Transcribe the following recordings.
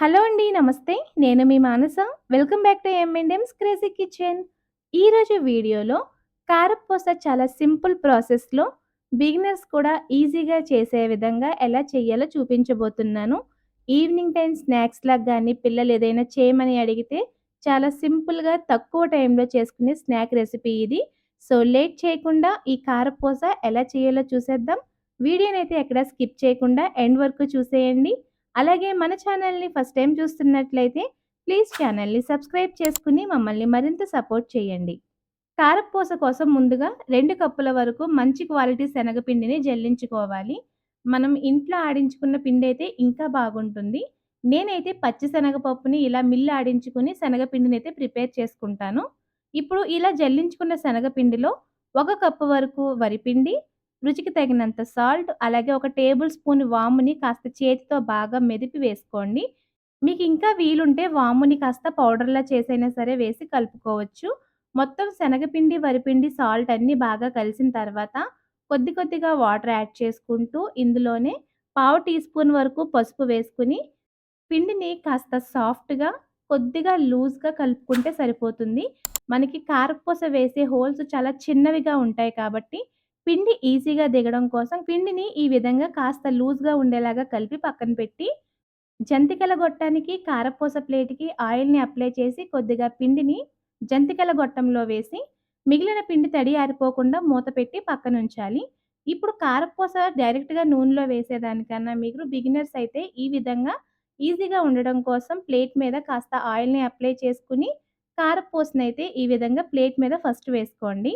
Hello అండి. నమస్తే. నేను మీ Manasa. Welcome back to M&M's crazy kitchen. ఈరోజు వీడియోలో కారప్పూస చాలా సింపుల్ ప్రాసెస్‌లో బిగినర్స్ కూడా ఈజీగా చేసే విధంగా ఎలా చేయాలో చూపించబోతున్నాను. ఈవినింగ్ టైమ్ స్నాక్స్‌లాగా గానీ, పిల్లలు ఏదైనా చేయమని అడిగితే చాలా సింపుల్‌గా తక్కువ టైంలో చేసుకునే స్నాక్ రెసిపీ ఇది. సో, లేట్ చేయకుండా ఈ కారప్పూస ఎలా చేయాలో చూసేద్దాం. వీడియోనైతే ఎక్కడ స్కిప్ చేయకుండా ఎండ్ వరకు చూసేయండి. అలాగే మన ఛానల్‌ని ఫస్ట్ టైమ్ చూస్తున్నట్లయితే ప్లీజ్ ఛానల్‌ని సబ్స్క్రైబ్ చేసుకొని మమ్మల్ని మరింత సపోర్ట్ చేయండి. కారప్పూస కోసం ముందుగా 2 కప్పుల వరకు మంచి క్వాలిటీ శనగపిండిని జల్లించుకోవాలి. మనం ఇంట్లో ఆడించుకున్న పిండైతే ఇంకా బాగుంటుంది. నేనైతే పచ్చి శనగపప్పుని ఇలా మిల్లు ఆడించుకొని శనగపిండినైతే ప్రిపేర్ చేసుకుంటాను. ఇప్పుడు ఇలా జల్లించుకున్న శనగపిండిలో 1 కప్పు వరకు వరిపిండి, రుచికి తగినంత సాల్ట్, అలాగే ఒక టేబుల్ స్పూన్ వాముని కాస్త చేతితో బాగా మెదిపి వేసుకోండి. మీకు ఇంకా వీలుంటే వాముని కాస్త పౌడర్‌లా చేసైనా సరే వేసి కలుపుకోవచ్చు. మొత్తం శనగపిండి, వరిపిండి, సాల్ట్ అన్నీ బాగా కలిసిన తర్వాత కొద్ది కొద్దిగా వాటర్ యాడ్ చేసుకుంటూ ఇందులోనే పావు టీ స్పూన్ వరకు పసుపు వేసుకొని పిండిని కాస్త సాఫ్ట్‌గా, కొద్దిగా లూజ్‌గా కలుపుకుంటే సరిపోతుంది. మనకి కారపూస వేసే హోల్స్ చాలా చిన్నవిగా ఉంటాయి కాబట్టి, పిండి ఈజీగా దిగడం కోసం పిండిని ఈ విధంగా కాస్త లూజ్‌గా ఉండేలాగా కలిపి పక్కన పెట్టి, జంతికల గొట్టానికి, కారపూస ప్లేట్‌కి ఆయిల్‌ని అప్లై చేసి కొద్దిగా పిండిని జంతికల గొట్టంలో వేసి, మిగిలిన పిండి తడి ఆరిపోకుండా మూత పెట్టి పక్కనుంచాలి. ఇప్పుడు కారపూస డైరెక్ట్‌గా నూనెలో వేసేదానికన్నా మీరు బిగినర్స్ అయితే ఈ విధంగా ఈజీగా ఉండడం కోసం ప్లేట్ మీద కాస్త ఆయిల్‌ని అప్లై చేసుకొని, కారపూసనైతే ఈ విధంగా ప్లేట్ మీద ఫస్ట్ వేసుకోండి.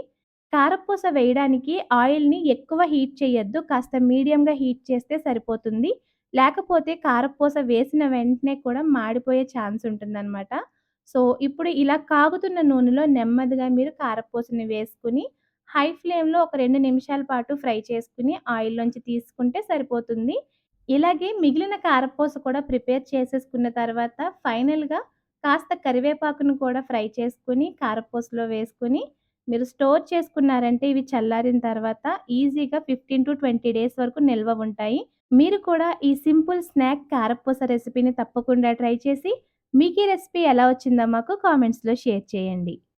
కారపూస వేయడానికి ఆయిల్‌ని ఎక్కువ హీట్ చేయొద్దు. కాస్త మీడియంగా హీట్ చేస్తే సరిపోతుంది. లేకపోతే కారపూస వేసిన వెంటనే కూడా మాడిపోయే ఛాన్స్ ఉంటుందనమాట. సో, ఇప్పుడు ఇలా కాగుతున్న నూనెలో నెమ్మదిగా మీరు కారపూసని వేసుకొని, హై ఫ్లేమ్‌లో ఒక 2 నిమిషాల పాటు ఫ్రై చేసుకొని ఆయిల్‌లోంచి తీసుకుంటే సరిపోతుంది. ఇలాగే మిగిలిన కారపూస కూడా ప్రిపేర్ చేసేసుకున్న తర్వాత ఫైనల్‌గా కాస్త కరివేపాకును కూడా ఫ్రై చేసుకొని కారపూసలో వేసుకొని మీరు స్టోర్ చేసుకున్నారంటే ఇవి చల్లారిన తర్వాత ఈజీగా 15-20 డేస్ వరకు నిల్వ ఉంటాయి. మీరు కూడా ఈ సింపుల్ స్నాక్ కారపూస రెసిపీని తప్పకుండా ట్రై చేసి, మీకీ రెసిపీ ఎలా వచ్చిందో మాకు కామెంట్స్‌లో షేర్ చేయండి.